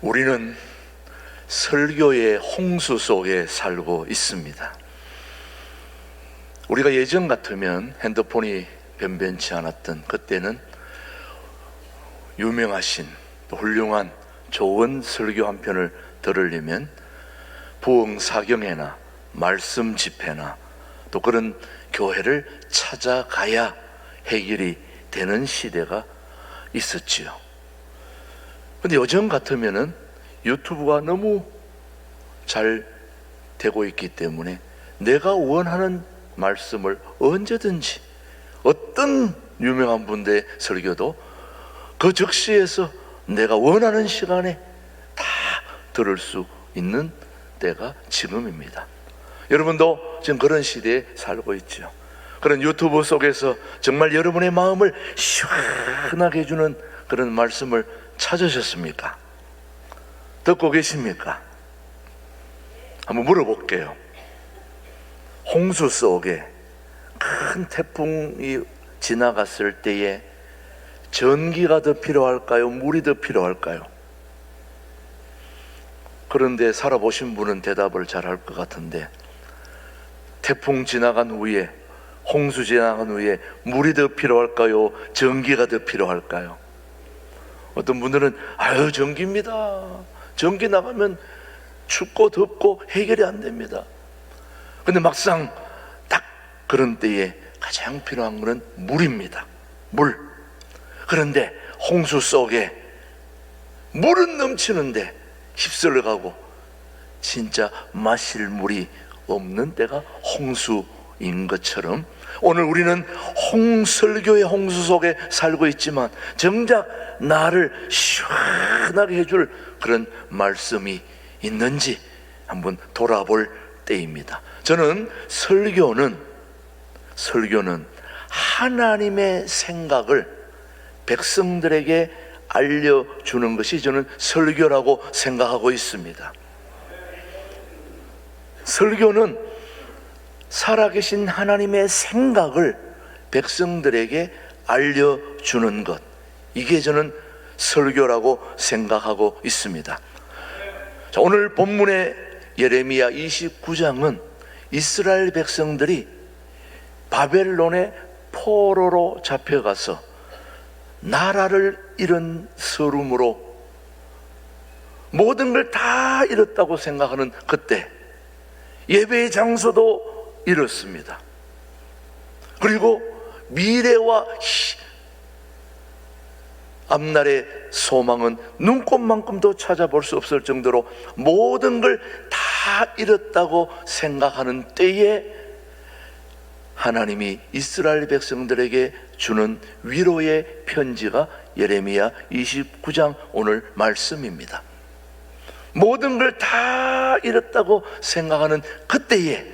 우리는 설교의 홍수 속에 살고 있습니다. 우리가 예전 같으면 핸드폰이 변변치 않았던 그때는 유명하신 또 훌륭한 좋은 설교 한 편을 들으려면 부흥사경회나 말씀 집회나 또 그런 교회를 찾아가야 해결이 되는 시대가 있었지요. 근데 요즘 같으면은 유튜브가 너무 잘 되고 있기 때문에 내가 원하는 말씀을 언제든지 어떤 유명한 분의 설교도 그 즉시에서 내가 원하는 시간에 다 들을 수 있는 때가 지금입니다. 여러분도 지금 그런 시대에 살고 있죠. 그런 유튜브 속에서 정말 여러분의 마음을 시원하게 해주는 그런 말씀을 찾으셨습니까? 듣고 계십니까? 한번 물어볼게요. 홍수 속에 큰 태풍이 지나갔을 때에 전기가 더 필요할까요? 물이 더 필요할까요? 그런데 살아보신 분은 대답을 잘 할 것 같은데, 태풍 지나간 후에, 홍수 지나간 후에 물이 더 필요할까요? 전기가 더 필요할까요? 어떤 분들은 아유 전기입니다. 전기 나가면 춥고 덥고 해결이 안 됩니다. 근데 막상 딱 그런 때에 가장 필요한 것은 물입니다. 물. 그런데 홍수 속에 물은 넘치는데 휩쓸려가고 진짜 마실 물이 없는 때가 홍수인 것처럼 오늘 우리는 설교의 홍수 속에 살고 있지만 정작 나를 시원하게 해줄 그런 말씀이 있는지 한번 돌아볼 때입니다. 저는 설교는 하나님의 생각을 백성들에게 알려주는 것이 저는 설교라고 생각하고 있습니다. 설교는 살아계신 하나님의 생각을 백성들에게 알려주는 것, 이게 저는 설교라고 생각하고 있습니다. 자, 오늘 본문의 예레미야 29장은 이스라엘 백성들이 바벨론의 포로로 잡혀가서 나라를 잃은 서름으로 모든 걸 다 잃었다고 생각하는 그때 예배의 장소도 잃었습니다. 그리고 미래와 앞날의 소망은 눈꼽만큼도 찾아볼 수 없을 정도로 모든 걸 다 잃었다고 생각하는 때에 하나님이 이스라엘 백성들에게 주는 위로의 편지가 예레미야 29장 오늘 말씀입니다. 모든 걸 다 잃었다고 생각하는 그때에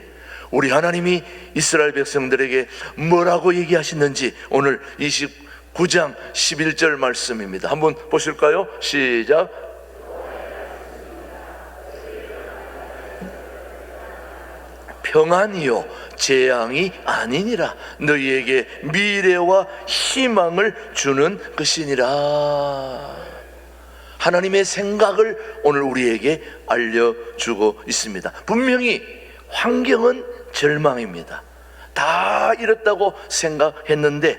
우리 하나님이 이스라엘 백성들에게 뭐라고 얘기하시는지 오늘 29장 11절 말씀입니다. 한번 보실까요? 시작. 평안이요 재앙이 아니니라. 너희에게 미래와 희망을 주는 것이니라. 하나님의 생각을 오늘 우리에게 알려주고 있습니다. 분명히 환경은 절망입니다. 다 잃었다고 생각했는데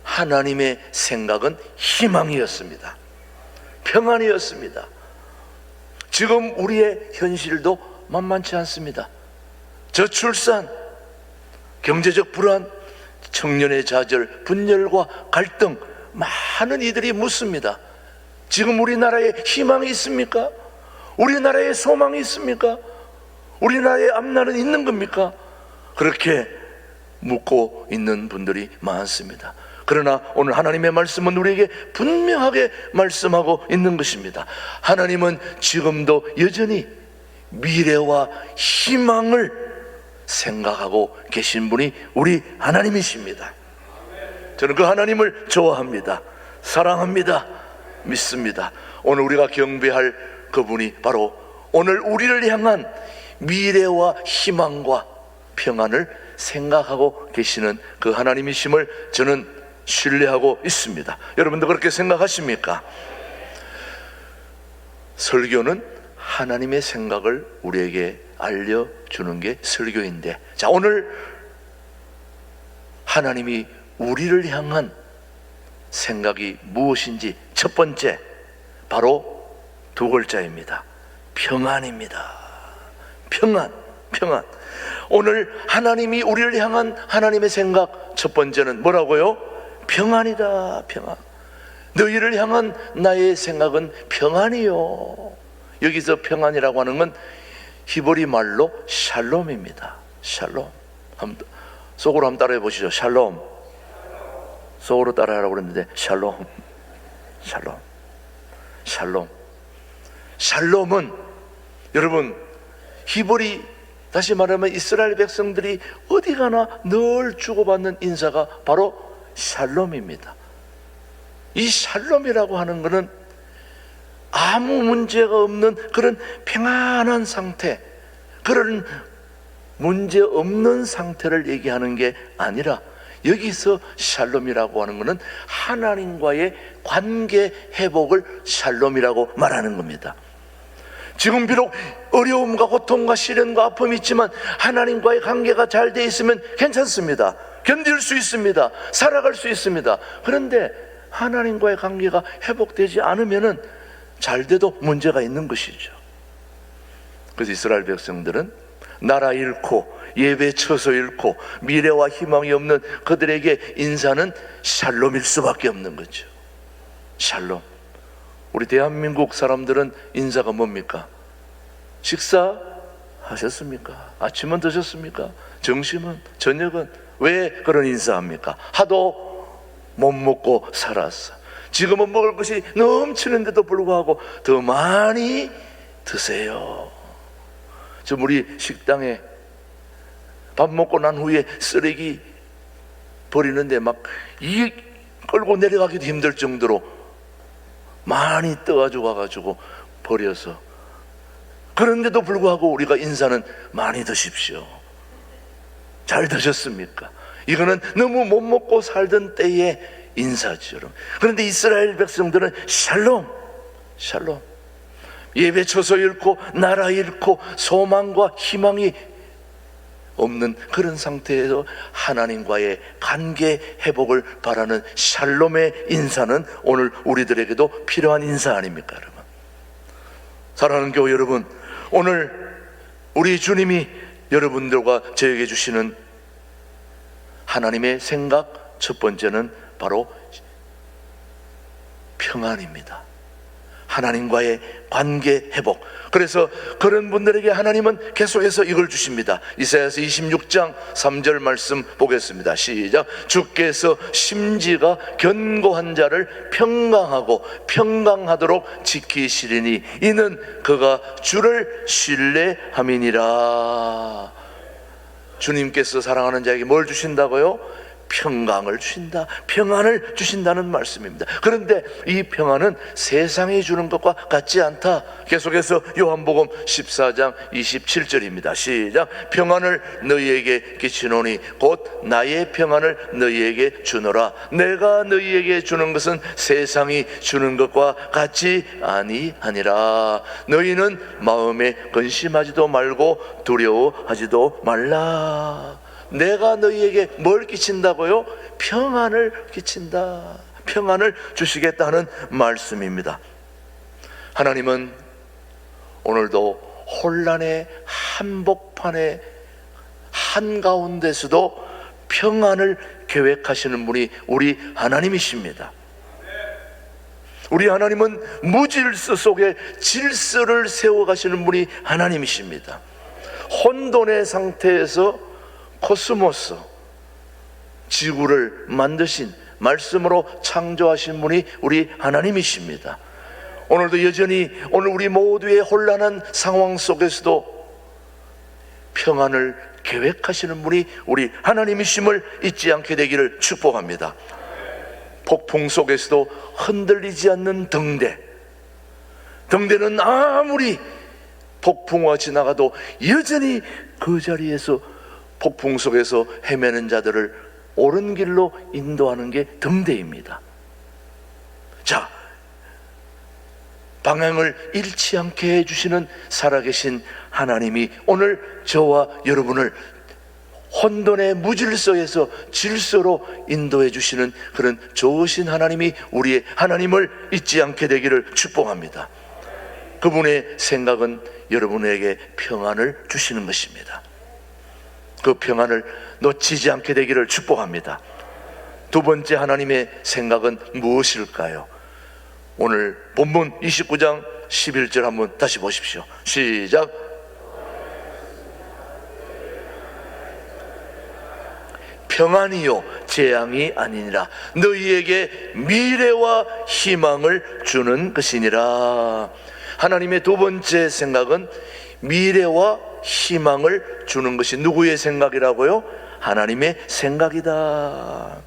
하나님의 생각은 희망이었습니다. 평안이었습니다. 지금 우리의 현실도 만만치 않습니다. 저출산, 경제적 불안, 청년의 좌절, 분열과 갈등, 많은 이들이 묻습니다. 지금 우리나라에 희망이 있습니까? 우리나라에 소망이 있습니까? 우리나라의 앞날은 있는 겁니까? 그렇게 묻고 있는 분들이 많습니다. 그러나 오늘 하나님의 말씀은 우리에게 분명하게 말씀하고 있는 것입니다. 하나님은 지금도 여전히 미래와 희망을 생각하고 계신 분이 우리 하나님이십니다. 저는 그 하나님을 좋아합니다. 사랑합니다. 믿습니다. 오늘 우리가 경배할 그분이 바로 오늘 우리를 향한 미래와 희망과 평안을 생각하고 계시는 그 하나님이심을 저는 신뢰하고 있습니다. 여러분도 그렇게 생각하십니까? 설교는 하나님의 생각을 우리에게 알려주는 게 설교인데, 자, 오늘 하나님이 우리를 향한 생각이 무엇인지 첫 번째, 바로 두 글자입니다. 평안입니다. 평안. 오늘 하나님이 우리를 향한 하나님의 생각 첫 번째는 뭐라고요? 평안이다. 평안. 너희를 향한 나의 생각은 평안이요. 여기서 평안이라고 하는 건 히브리 말로 샬롬입니다. 샬롬. 속으로 한번 따라해 보시죠. 샬롬. 속으로 따라하라고 그랬는데 샬롬. 샬롬은 여러분, 히브리, 다시 말하면 이스라엘 백성들이 어디 가나 늘 주고받는 인사가 바로 샬롬입니다. 이 샬롬이라고 하는 것은 아무 문제가 없는 그런 평안한 상태, 그런 문제 없는 상태를 얘기하는 게 아니라, 여기서 샬롬이라고 하는 것은 하나님과의 관계 회복을 샬롬이라고 말하는 겁니다. 지금 비록 어려움과 고통과 시련과 아픔이 있지만 하나님과의 관계가 잘 돼 있으면 괜찮습니다. 견딜 수 있습니다. 살아갈 수 있습니다. 그런데 하나님과의 관계가 회복되지 않으면 잘 돼도 문제가 있는 것이죠. 그래서 이스라엘 백성들은 나라 잃고 예배 처소 잃고 미래와 희망이 없는 그들에게 인사는 샬롬일 수밖에 없는 거죠. 샬롬. 우리 대한민국 사람들은 인사가 뭡니까? 식사 하셨습니까? 아침은 드셨습니까? 점심은? 저녁은? 왜 그런 인사합니까? 하도 못 먹고 살았어. 지금은 먹을 것이 넘치는데도 불구하고 더 많이 드세요. 좀 우리 식당에 밥 먹고 난 후에 쓰레기 버리는데 막 이 끌고 내려가기도 힘들 정도로 많이 떠가지고 와가지고 버려서, 그런데도 불구하고 우리가 인사는 많이 드십시오. 잘 드셨습니까? 이거는 너무 못 먹고 살던 때의 인사죠. 그런데 이스라엘 백성들은 샬롬. 예배 처소 잃고 나라 잃고 소망과 희망이 없는 그런 상태에서 하나님과의 관계 회복을 바라는 샬롬의 인사는 오늘 우리들에게도 필요한 인사 아닙니까, 여러분? 사랑하는 교회 여러분, 오늘 우리 주님이 여러분들과 저에게 주시는 하나님의 생각 첫 번째는 바로 평안입니다. 하나님과의 관계 회복. 그래서 그런 분들에게 하나님은 계속해서 이걸 주십니다. 이사야서 26장 3절 말씀 보겠습니다. 시작. 주께서 심지가 견고한 자를 평강하도록 지키시리니 이는 그가 주를 신뢰함이니라. 주님께서 사랑하는 자에게 뭘 주신다고요? 평강을 주신다, 평안을 주신다는 말씀입니다. 그런데 이 평안은 세상이 주는 것과 같지 않다. 계속해서 요한복음 14장 27절입니다. 시작. 평안을 너희에게 끼치노니 곧 나의 평안을 너희에게 주노라. 내가 너희에게 주는 것은 세상이 주는 것과 같지 아니하니라. 너희는 마음에 근심하지도 말고 두려워하지도 말라. 내가 너희에게 뭘 끼친다고요? 평안을 끼친다. 평안을 주시겠다는 말씀입니다. 하나님은 오늘도 혼란의 한복판의 한가운데서도 평안을 계획하시는 분이 우리 하나님이십니다. 우리 하나님은 무질서 속에 질서를 세워가시는 분이 하나님이십니다. 혼돈의 상태에서 코스모스, 지구를 만드신, 말씀으로 창조하신 분이 우리 하나님이십니다. 오늘도 여전히 오늘 우리 모두의 혼란한 상황 속에서도 평안을 계획하시는 분이 우리 하나님이심을 잊지 않게 되기를 축복합니다. 폭풍 속에서도 흔들리지 않는 등대는 아무리 폭풍과 지나가도 여전히 그 자리에서 폭풍 속에서 헤매는 자들을 옳은 길로 인도하는 게 등대입니다. 자, 방향을 잃지 않게 해주시는 살아계신 하나님이 오늘 저와 여러분을 혼돈의 무질서에서 질서로 인도해 주시는 그런 좋으신 하나님이 우리의 하나님을 잊지 않게 되기를 축복합니다. 그분의 생각은 여러분에게 평안을 주시는 것입니다. 그 평안을 놓치지 않게 되기를 축복합니다. 두 번째 하나님의 생각은 무엇일까요? 오늘 본문 29장 11절 한번 다시 보십시오. 시작. 평안이요 재앙이 아니니라. 너희에게 미래와 희망을 주는 것이니라. 하나님의 두 번째 생각은 미래와 희망을 주는 것이 누구의 생각이라고요? 하나님의 생각이다.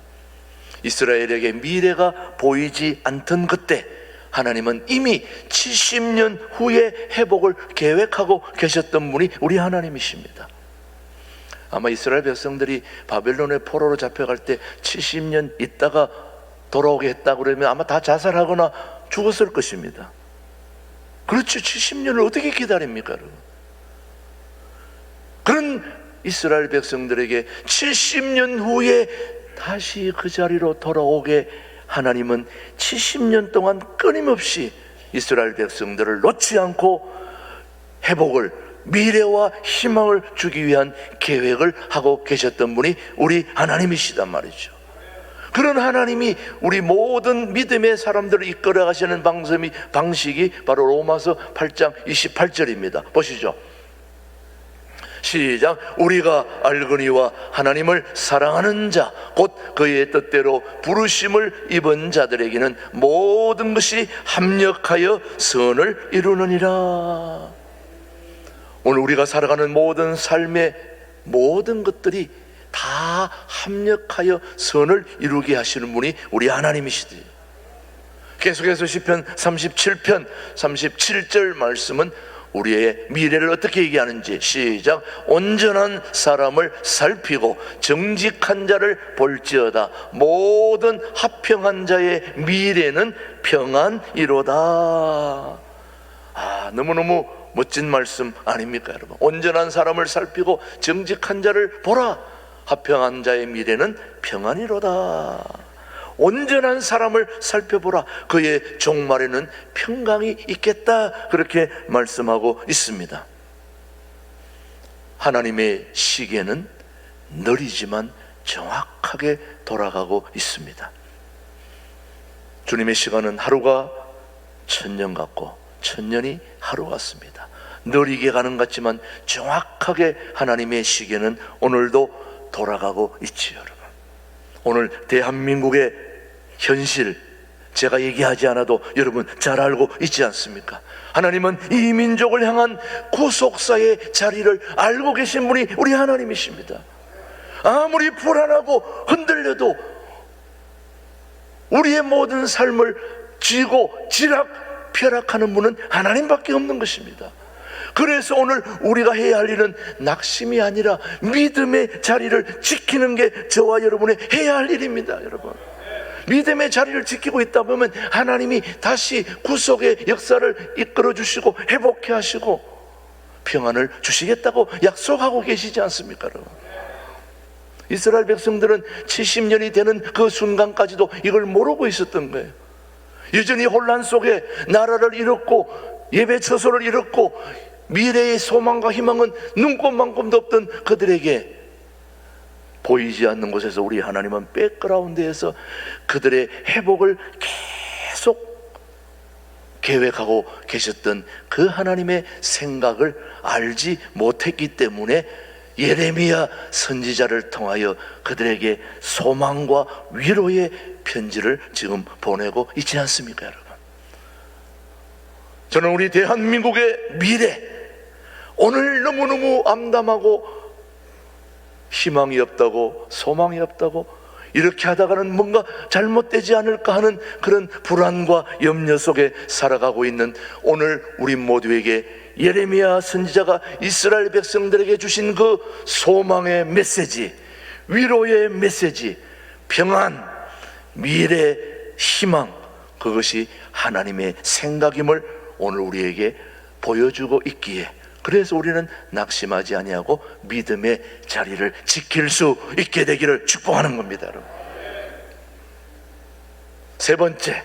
이스라엘에게 미래가 보이지 않던 그때 하나님은 이미 70년 후에 회복을 계획하고 계셨던 분이 우리 하나님이십니다. 아마 이스라엘 백성들이 바벨론의 포로로 잡혀갈 때 70년 있다가 돌아오게 했다고 그러면 아마 다 자살하거나 죽었을 것입니다. 그렇죠. 70년을 어떻게 기다립니까, 여러분? 그런 이스라엘 백성들에게 70년 후에 다시 그 자리로 돌아오게 하나님은 70년 동안 끊임없이 이스라엘 백성들을 놓지 않고 회복을, 미래와 희망을 주기 위한 계획을 하고 계셨던 분이 우리 하나님이시단 말이죠. 그런 하나님이 우리 모든 믿음의 사람들을 이끌어 가시는 방식이 바로 로마서 8장 28절입니다. 보시죠. 시작. 우리가 알거니와 하나님을 사랑하는 자 곧 그의 뜻대로 부르심을 입은 자들에게는 모든 것이 합력하여 선을 이루느니라. 오늘 우리가 살아가는 모든 삶의 모든 것들이 다 합력하여 선을 이루게 하시는 분이 우리 하나님이시대요. 계속해서 시편 37편 37절 말씀은 우리의 미래를 어떻게 얘기하는지 시작. 온전한 사람을 살피고 정직한 자를 볼지어다 모든 합평한 자의 미래는 평안이로다. 너무너무 멋진 말씀 아닙니까, 여러분? 온전한 사람을 살피고 정직한 자를 보라. 합평한 자의 미래는 평안이로다. 온전한 사람을 살펴보라. 그의 종말에는 평강이 있겠다. 그렇게 말씀하고 있습니다. 하나님의 시계는 느리지만 정확하게 돌아가고 있습니다. 주님의 시간은 하루가 천년 같고 천년이 하루 같습니다. 느리게 가는 것 같지만 정확하게 하나님의 시계는 오늘도 돌아가고 있지요, 여러분. 오늘 대한민국의 현실 제가 얘기하지 않아도 여러분 잘 알고 있지 않습니까? 하나님은 이 민족을 향한 구속사의 자리를 알고 계신 분이 우리 하나님이십니다. 아무리 불안하고 흔들려도 우리의 모든 삶을 쥐고 쥐락펴락하는 분은 하나님밖에 없는 것입니다. 그래서 오늘 우리가 해야 할 일은 낙심이 아니라 믿음의 자리를 지키는 게 저와 여러분의 해야 할 일입니다. 여러분, 믿음의 자리를 지키고 있다 보면 하나님이 다시 구속의 역사를 이끌어 주시고 회복해 하시고 평안을 주시겠다고 약속하고 계시지 않습니까, 여러분? 이스라엘 백성들은 70년이 되는 그 순간까지도 이걸 모르고 있었던 거예요. 여전히 혼란 속에 나라를 잃었고 예배 처소를 잃었고 미래의 소망과 희망은 눈꼽만큼도 없던 그들에게 보이지 않는 곳에서 우리 하나님은 백그라운드에서 그들의 회복을 계속 계획하고 계셨던 그 하나님의 생각을 알지 못했기 때문에 예레미야 선지자를 통하여 그들에게 소망과 위로의 편지를 지금 보내고 있지 않습니까, 여러분? 저는 우리 대한민국의 미래, 오늘 너무너무 암담하고 희망이 없다고 소망이 없다고 이렇게 하다가는 뭔가 잘못되지 않을까 하는 그런 불안과 염려 속에 살아가고 있는 오늘 우리 모두에게 예레미야 선지자가 이스라엘 백성들에게 주신 그 소망의 메시지, 위로의 메시지, 평안, 미래, 희망, 그것이 하나님의 생각임을 오늘 우리에게 보여주고 있기에, 그래서 우리는 낙심하지 아니하고 믿음의 자리를 지킬 수 있게 되기를 축복하는 겁니다, 여러분. 세 번째,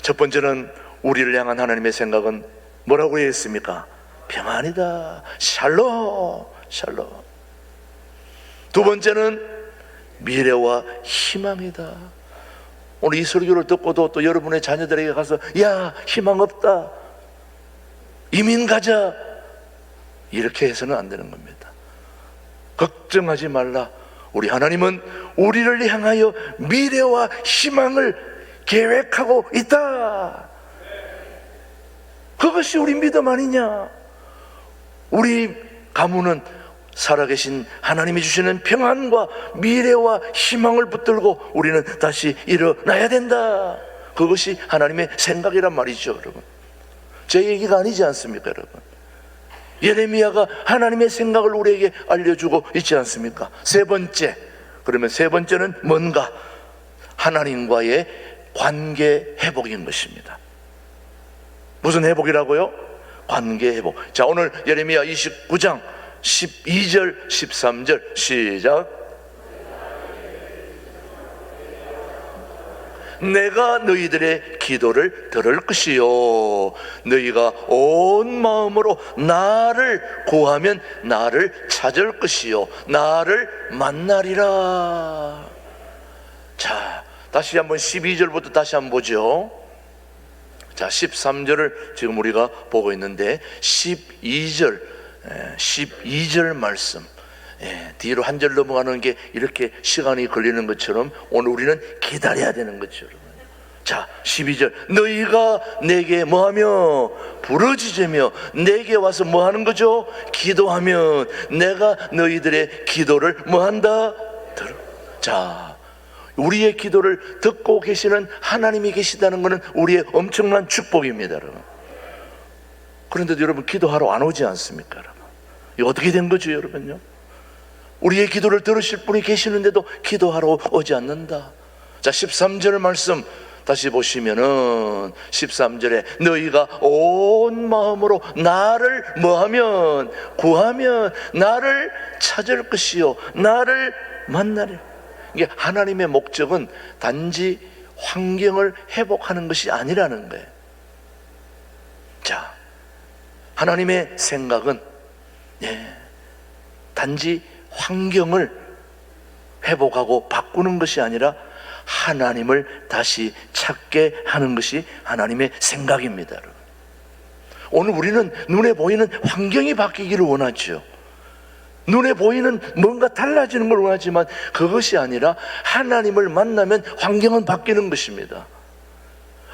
첫 번째는 우리를 향한 하나님의 생각은 뭐라고 했습니까? 평안이다, 샬롬, 샬롬. 두 번째는 미래와 희망이다. 오늘 이 설교를 듣고도 또 여러분의 자녀들에게 가서 야, 희망 없다, 이민 가자, 이렇게 해서는 안 되는 겁니다. 걱정하지 말라. 우리 하나님은 우리를 향하여 미래와 희망을 계획하고 있다. 그것이 우리 믿음 아니냐? 우리 가문은 살아계신 하나님이 주시는 평안과 미래와 희망을 붙들고 우리는 다시 일어나야 된다. 그것이 하나님의 생각이란 말이죠, 여러분. 제 얘기가 아니지 않습니까, 여러분? 예레미야가 하나님의 생각을 우리에게 알려주고 있지 않습니까? 세 번째, 그러면 세 번째는 뭔가? 하나님과의 관계 회복인 것입니다. 무슨 회복이라고요? 관계 회복. 자, 오늘 예레미야 29장 12절 13절 시작. 내가 너희들의 기도를 들을 것이요, 너희가 온 마음으로 나를 구하면 나를 찾을 것이요, 나를 만나리라. 자, 다시 한번 12절부터 다시 한번 보죠. 자, 13절을 지금 우리가 보고 있는데 12절 말씀, 뒤로 한 절 넘어가는 게 이렇게 시간이 걸리는 것처럼 오늘 우리는 기다려야 되는 거죠, 여러분. 자, 12절. 너희가 내게 뭐하며 부르짖으며 내게 와서 뭐하는 거죠? 기도하면 내가 너희들의 기도를 뭐한다? 들어. 자, 우리의 기도를 듣고 계시는 하나님이 계시다는 것은 우리의 엄청난 축복입니다, 여러분. 그런데도 여러분 기도하러 안 오지 않습니까, 여러분? 이거 어떻게 된 거죠, 여러분요? 우리의 기도를 들으실 분이 계시는데도 기도하러 오지 않는다. 자, 13절 말씀 다시 보시면은 13절에 너희가 온 마음으로 나를 뭐하면 구하면 나를 찾을 것이요, 나를 만나리라. 이게 하나님의 목적은 단지 환경을 회복하는 것이 아니라는 거예요. 자, 하나님의 생각은 단지 환경을 회복하고 바꾸는 것이 아니라 하나님을 다시 찾게 하는 것이 하나님의 생각입니다, 여러분. 오늘 우리는 눈에 보이는 환경이 바뀌기를 원하죠. 눈에 보이는 뭔가 달라지는 걸 원하지만 그것이 아니라 하나님을 만나면 환경은 바뀌는 것입니다.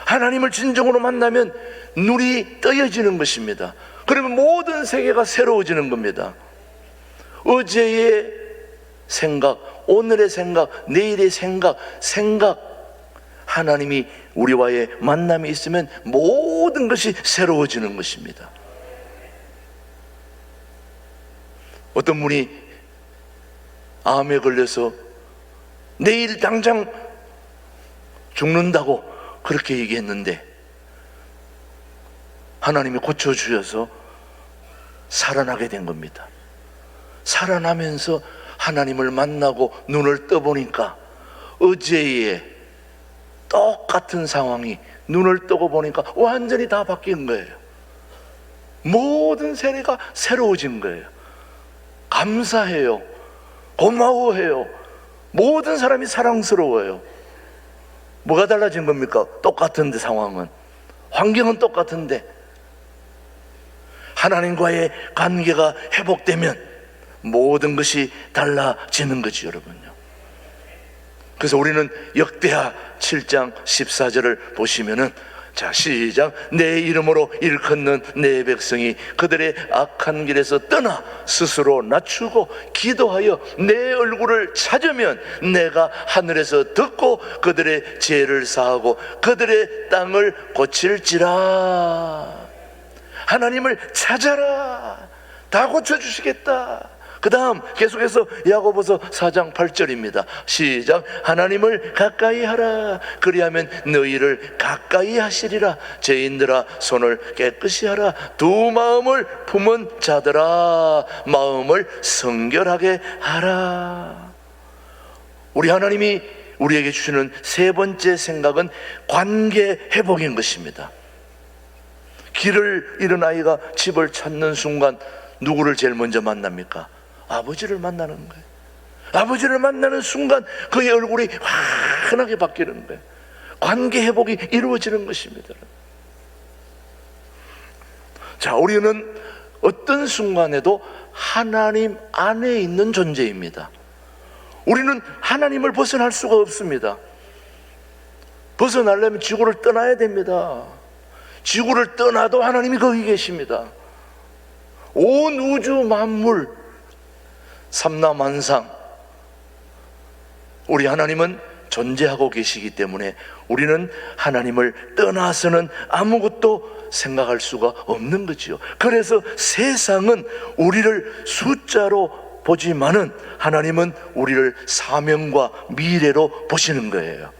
하나님을 진정으로 만나면 눈이 떠여지는 것입니다. 그러면 모든 세계가 새로워지는 겁니다. 어제의 생각, 오늘의 생각, 내일의 생각, 하나님이 우리와의 만남이 있으면 모든 것이 새로워지는 것입니다. 어떤 분이 암에 걸려서 내일 당장 죽는다고 그렇게 얘기했는데 하나님이 고쳐주셔서 살아나게 된 겁니다. 살아나면서 하나님을 만나고 눈을 떠보니까 어제의 똑같은 상황이 눈을 뜨고 보니까 완전히 다 바뀐 거예요. 모든 세계가 새로워진 거예요. 감사해요. 고마워해요. 모든 사람이 사랑스러워요. 뭐가 달라진 겁니까? 똑같은데 상황은, 환경은 똑같은데 하나님과의 관계가 회복되면 모든 것이 달라지는 거지, 여러분요. 그래서 우리는 역대하 7장 14절을 보시면은, 자, 시작. 내 이름으로 일컫는 내 백성이 그들의 악한 길에서 떠나 스스로 낮추고 기도하여 내 얼굴을 찾으면 내가 하늘에서 듣고 그들의 죄를 사하고 그들의 땅을 고칠지라. 하나님을 찾아라. 다 고쳐주시겠다. 그 다음 계속해서 야고보서 4장 8절입니다. 시작. 하나님을 가까이 하라. 그리하면 너희를 가까이 하시리라. 죄인들아 손을 깨끗이 하라. 두 마음을 품은 자들아 마음을 성결하게 하라. 우리 하나님이 우리에게 주시는 세 번째 생각은 관계 회복인 것입니다. 길을 잃은 아이가 집을 찾는 순간 누구를 제일 먼저 만납니까? 아버지를 만나는 거예요. 아버지를 만나는 순간 그의 얼굴이 환하게 바뀌는 거예요. 관계 회복이 이루어지는 것입니다. 자, 우리는 어떤 순간에도 하나님 안에 있는 존재입니다. 우리는 하나님을 벗어날 수가 없습니다. 벗어나려면 지구를 떠나야 됩니다. 지구를 떠나도 하나님이 거기 계십니다. 온 우주 만물 삼라만상 우리 하나님은 존재하고 계시기 때문에 우리는 하나님을 떠나서는 아무것도 생각할 수가 없는 거지요. 그래서 세상은 우리를 숫자로 보지만은 하나님은 우리를 사명과 미래로 보시는 거예요.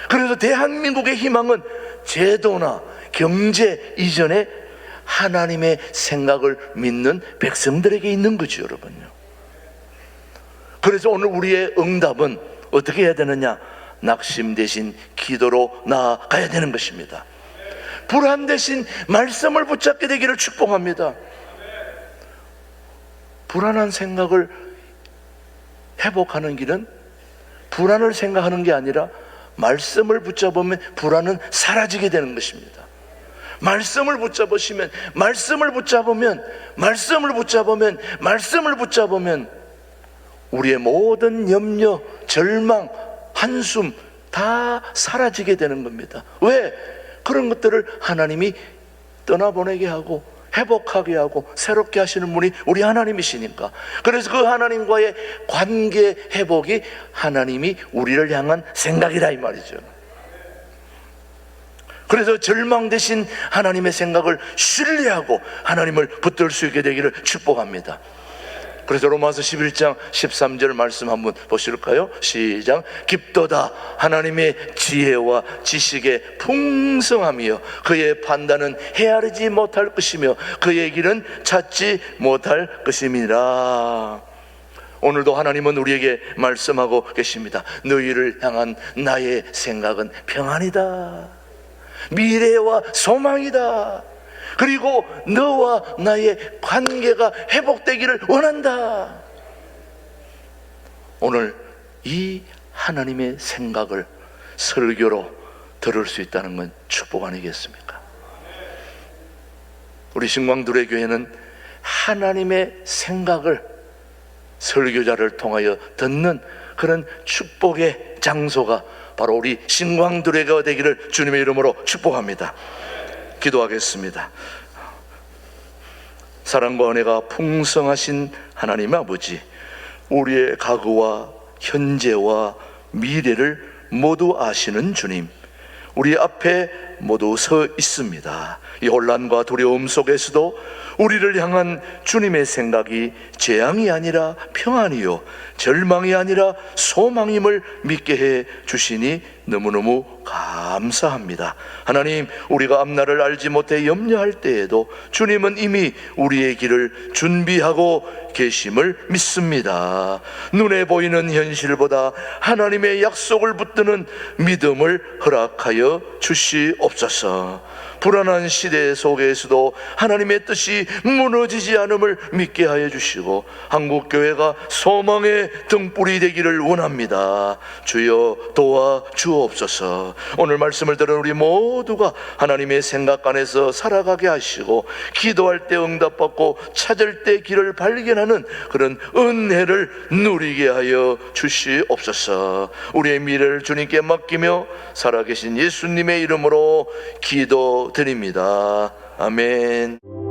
그래서 대한민국의 희망은 제도나 경제 이전에 하나님의 생각을 믿는 백성들에게 있는 거죠, 여러분요. 그래서 오늘 우리의 응답은 어떻게 해야 되느냐? 낙심 대신 기도로 나아가야 되는 것입니다. 불안 대신 말씀을 붙잡게 되기를 축복합니다. 불안한 생각을 회복하는 길은 불안을 생각하는 게 아니라 말씀을 붙잡으면 불안은 사라지게 되는 것입니다. 말씀을 붙잡으시면, 말씀을 붙잡으면 우리의 모든 염려, 절망, 한숨 다 사라지게 되는 겁니다. 왜? 그런 것들을 하나님이 떠나보내게 하고 회복하게 하고 새롭게 하시는 분이 우리 하나님이시니까. 그래서 그 하나님과의 관계 회복이 하나님이 우리를 향한 생각이다 이 말이죠. 그래서 절망 대신 하나님의 생각을 신뢰하고 하나님을 붙들 수 있게 되기를 축복합니다. 그래서 로마서 11장 13절 말씀 한번 보실까요? 시작. 깊도다 하나님의 지혜와 지식의 풍성함이여 그의 판단은 헤아리지 못할 것이며 그의 길은 찾지 못할 것임이라. 오늘도 하나님은 우리에게 말씀하고 계십니다. 너희를 향한 나의 생각은 평안이다, 미래와 소망이다. 그리고 너와 나의 관계가 회복되기를 원한다. 오늘 이 하나님의 생각을 설교로 들을 수 있다는 건 축복 아니겠습니까? 우리 신광두레 교회는 하나님의 생각을 설교자를 통하여 듣는 그런 축복의 장소가 바로 우리 신광두레가 되기를 주님의 이름으로 축복합니다. 기도하겠습니다. 사랑과 은혜가 풍성하신 하나님 아버지, 우리의 과거와 현재와 미래를 모두 아시는 주님, 우리 앞에 모두 서 있습니다. 이 혼란과 두려움 속에서도 우리를 향한 주님의 생각이 재앙이 아니라 평안이요 절망이 아니라 소망임을 믿게 해 주시니 너무너무 감사합니다. 하나님, 우리가 앞날을 알지 못해 염려할 때에도 주님은 이미 우리의 길을 준비하고 계심을 믿습니다. 눈에 보이는 현실보다 하나님의 약속을 붙드는 믿음을 허락하여 주시옵소서. 불안한 시대 속에서도 하나님의 뜻이 무너지지 않음을 믿게 하여 주시고 한국교회가 소망의 등불이 되기를 원합니다. 주여 도와주옵소서. 오늘 말씀을 들은 우리 모두가 하나님의 생각 안에서 살아가게 하시고 기도할 때 응답받고 찾을 때 길을 발견하는 그런 은혜를 누리게 하여 주시옵소서. 우리의 미래를 주님께 맡기며 살아계신 예수님의 이름으로 기도드립니다. 아멘.